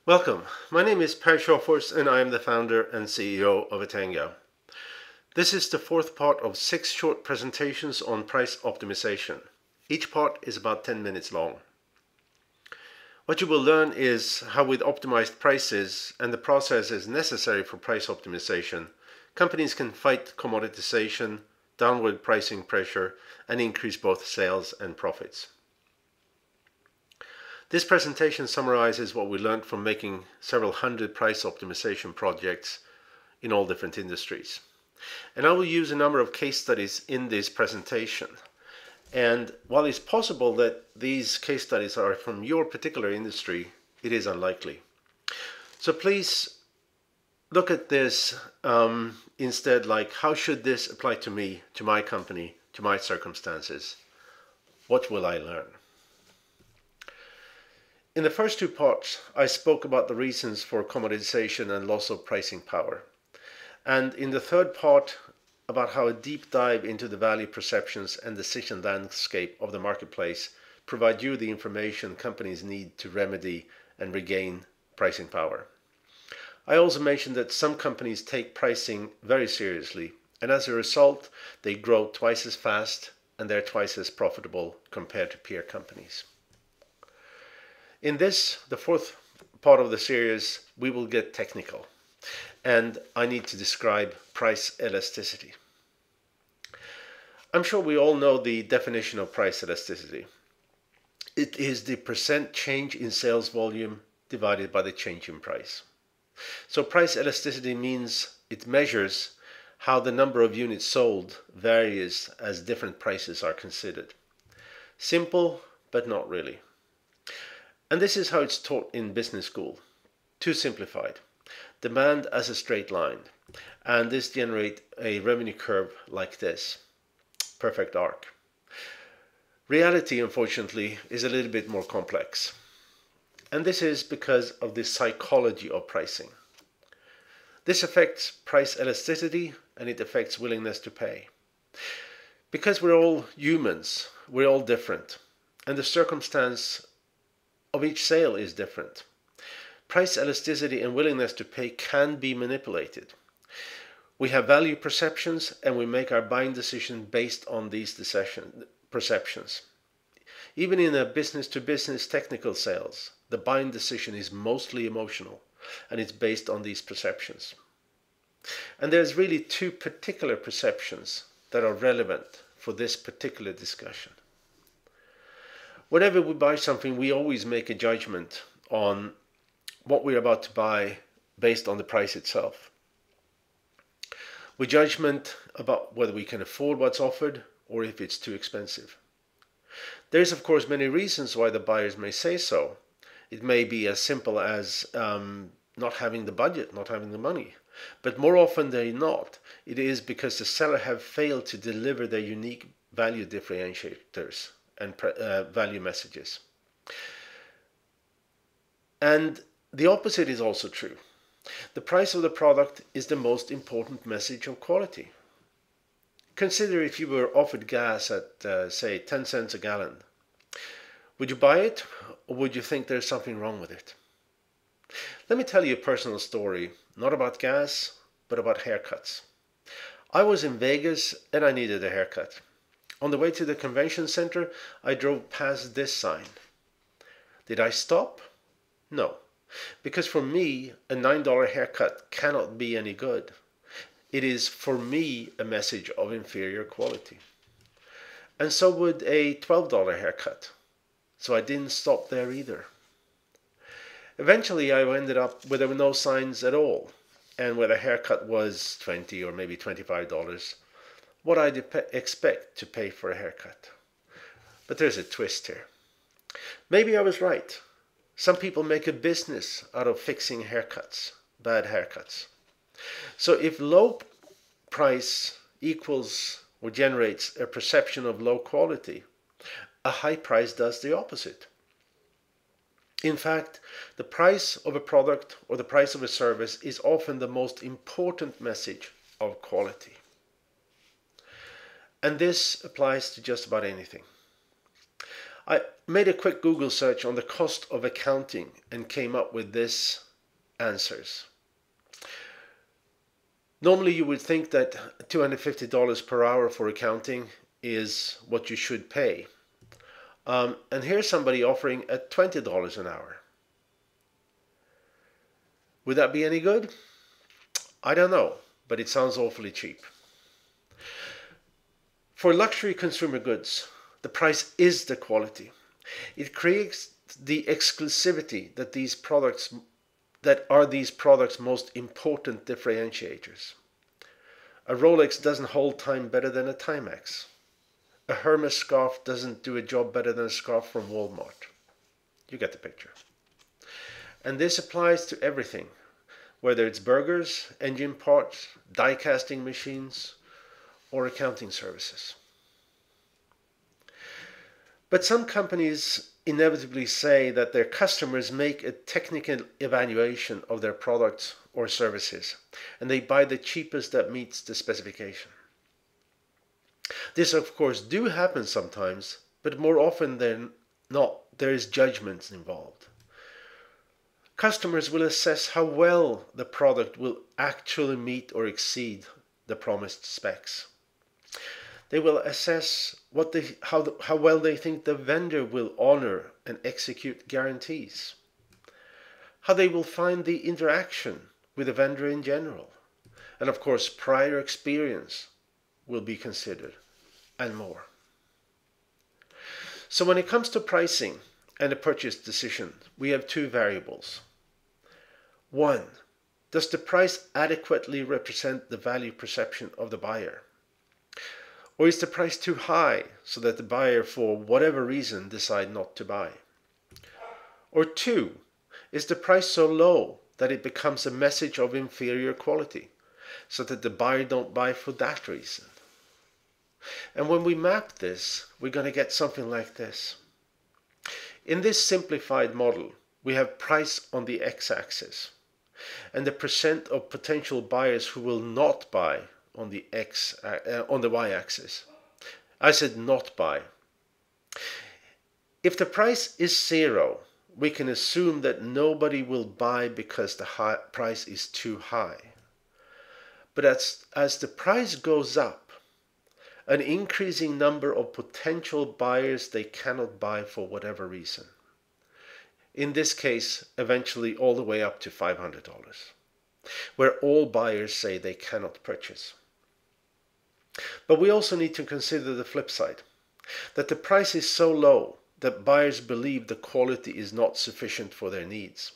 Welcome. My name is Per Schoffers and I am the founder and CEO of Atenga. This is the fourth part of 6 short presentations on price optimization. Each part is about 10 minutes long. What you will learn is how with optimized prices and the processes necessary for price optimization, companies can fight commoditization, downward pricing pressure, and increase both sales and profits. This presentation summarizes what we learned from making several hundred price optimization projects in all different industries. And I will use a number of case studies in this presentation. And while it's possible that these case studies are from your particular industry, it is unlikely. So please look at this instead like, how should this apply to me, to my company, to my circumstances? What will I learn? In the first two parts, I spoke about the reasons for commoditization and loss of pricing power. And in the third part, about how a deep dive into the value perceptions and decision landscape of the marketplace provide you the information companies need to remedy and regain pricing power. I also mentioned that some companies take pricing very seriously, and as a result, they grow twice as fast and they're twice as profitable compared to peer companies. In this, the fourth part of the series, we will get technical, and I need to describe price elasticity. I'm sure we all know the definition of price elasticity. It is the percent change in sales volume divided by the change in price. So price elasticity means it measures how the number of units sold varies as different prices are considered. Simple, but not really. And this is how it's taught in business school. Too simplified. Demand as a straight line. And this generates a revenue curve like this. Perfect arc. Reality, unfortunately, is a little bit more complex. And this is because of the psychology of pricing. This affects price elasticity and it affects willingness to pay. Because we're all humans, we're all different. And the circumstance of each sale is different. Price elasticity and willingness to pay can be manipulated. We have value perceptions and we make our buying decision based on these perceptions. Even in a business-to-business technical sales, the buying decision is mostly emotional and it's based on these perceptions. And there's really two particular perceptions that are relevant for this particular discussion. Whenever we buy something, we always make a judgment on what we're about to buy based on the price itself. We judgment about whether we can afford what's offered or if it's too expensive. There's of course many reasons why the buyers may say so. It may be as simple as not having the budget, not having the money. But more often than not, it is because the seller have failed to deliver their unique value differentiators and value messages. And the opposite is also true. The price of the product is the most important message of quality. Consider if you were offered gas at, say, 10 cents a gallon. Would you buy it, or would you think there's something wrong with it? Let me tell you a personal story, not about gas, but about haircuts. I was in Vegas and I needed a haircut. On the way to the convention center, I drove past this sign. Did I stop? No. Because for me, a $9 haircut cannot be any good. It is, for me, a message of inferior quality. And so would a $12 haircut. So I didn't stop there either. Eventually, I ended up where there were no signs at all, and where the haircut was $20 or maybe $25. What I'd expect to pay for a haircut. But there's a twist here. Maybe I was right. Some people make a business out of fixing haircuts, bad haircuts. So if low price equals or generates a perception of low quality, a high price does the opposite. In fact, the price of a product or the price of a service is often the most important message of quality. And this applies to just about anything. I made a quick Google search on the cost of accounting and came up with this answers. Normally you would think that $250 per hour for accounting is what you should pay. And here's somebody offering at $20 an hour. Would that be any good? I don't know, but it sounds awfully cheap. For luxury consumer goods, the price is the quality. It creates the exclusivity that are these products' most important differentiators. A Rolex doesn't hold time better than a Timex. A Hermes scarf doesn't do a job better than a scarf from Walmart. You get the picture. And this applies to everything, whether it's burgers, engine parts, die casting machines, or accounting services. But some companies inevitably say that their customers make a technical evaluation of their products or services, and they buy the cheapest that meets the specification. This, of course, do happen sometimes, but more often than not, there is judgment involved. Customers will assess how well the product will actually meet or exceed the promised specs. They will assess how well they think the vendor will honor and execute guarantees, how they will find the interaction with the vendor in general, and of course prior experience will be considered, and more. So when it comes to pricing and a purchase decision, we have two variables. One, does the price adequately represent the value perception of the buyer? Or is the price too high so that the buyer, for whatever reason, decide not to buy? Or two, is the price so low that it becomes a message of inferior quality, so that the buyer don't buy for that reason? And when we map this, we're going to get something like this. In this simplified model, we have price on the x-axis, and the percent of potential buyers who will not buy on the y-axis. I said not buy. If the price is 0, we can assume that nobody will buy because the price is too high. But as the price goes up, an increasing number of potential buyers they cannot buy for whatever reason. In this case, eventually all the way up to $500, where all buyers say they cannot purchase. But we also need to consider the flip side, that the price is so low that buyers believe the quality is not sufficient for their needs.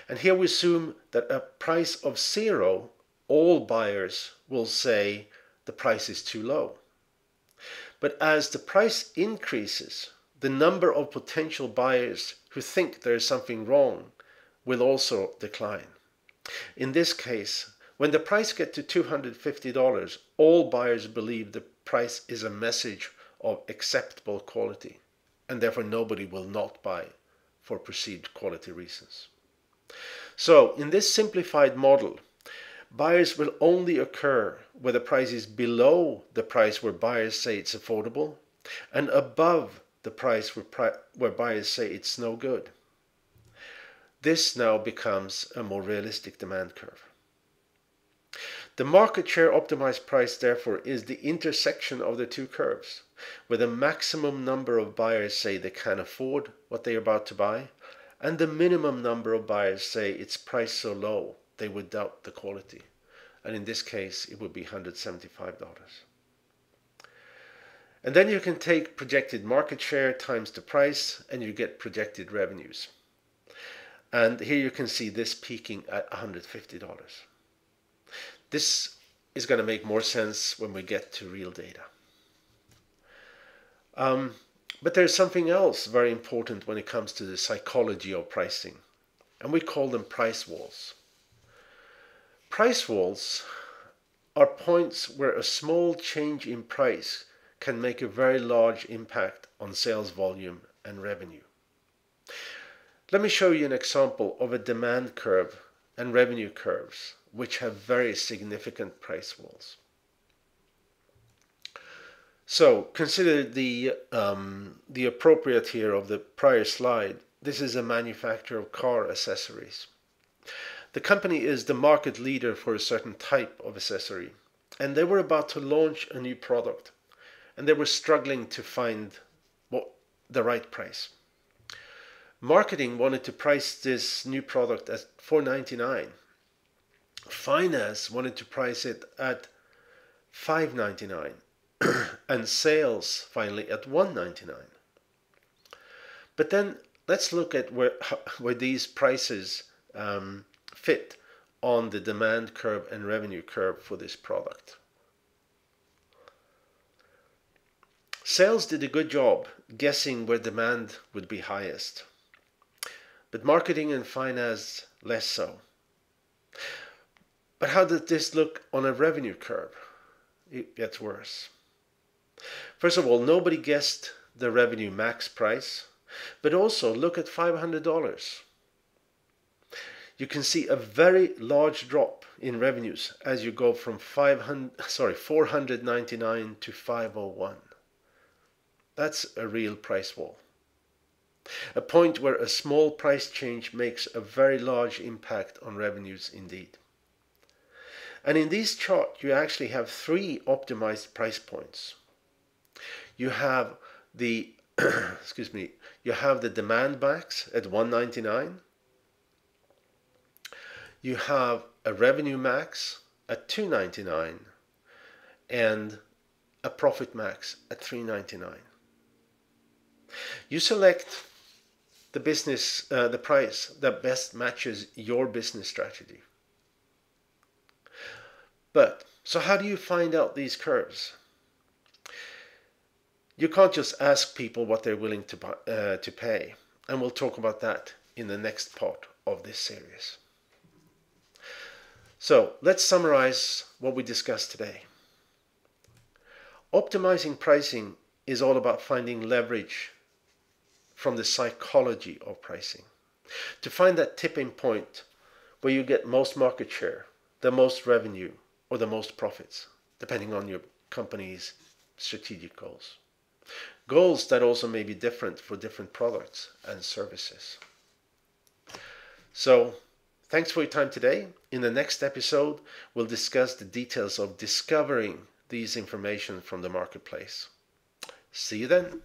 And here we assume that a price of 0, all buyers will say the price is too low. But as the price increases, the number of potential buyers who think there is something wrong will also decline. In this case, when the price gets to $250, all buyers believe the price is a message of acceptable quality, and therefore nobody will not buy for perceived quality reasons. So, in this simplified model, buyers will only occur where the price is below the price where buyers say it's affordable, and above the price where buyers say it's no good. This now becomes a more realistic demand curve. The market share optimized price, therefore, is the intersection of the two curves, where the maximum number of buyers say they can afford what they are about to buy, and the minimum number of buyers say it's priced so low they would doubt the quality. And in this case, it would be $175. And then you can take projected market share times the price, and you get projected revenues. And here you can see this peaking at $150. This is going to make more sense when we get to real data. But there's something else very important when it comes to the psychology of pricing, and we call them price walls. Price walls are points where a small change in price can make a very large impact on sales volume and revenue. Let me show you an example of a demand curve and revenue curves which have very significant price walls. So consider the appropriate here of the prior slide. This is a manufacturer of car accessories. The company is the market leader for a certain type of accessory, and they were about to launch a new product, and they were struggling to find the right price. Marketing wanted to price this new product at $4.99. Finance wanted to price it at $5.99. And sales finally at $1.99. But then let's look at where these prices fit on the demand curve and revenue curve for this product. Sales did a good job guessing where demand would be highest, but marketing and finance less so. But how did this look on a revenue curve? It gets worse. First of all, nobody guessed the revenue max price, but also look at $500. You can see a very large drop in revenues as you go from $499 to $501. That's a real price wall. A point where a small price change makes a very large impact on revenues indeed. And in this chart, you actually have three optimized price points. You have the you have the demand max at $199. You have a revenue max at $299 and a profit max at $399. You select the price that best matches your business strategy. So how do you find out these curves? You can't just ask people what they're willing to pay, and we'll talk about that in the next part of this series. So let's summarize what we discussed today. Optimizing pricing is all about finding leverage from the psychology of pricing, to find that tipping point where you get most market share, the most revenue, or the most profits, depending on your company's strategic goals. Goals that also may be different for different products and services. So, thanks for your time today. In the next episode, we'll discuss the details of discovering these information from the marketplace. See you then.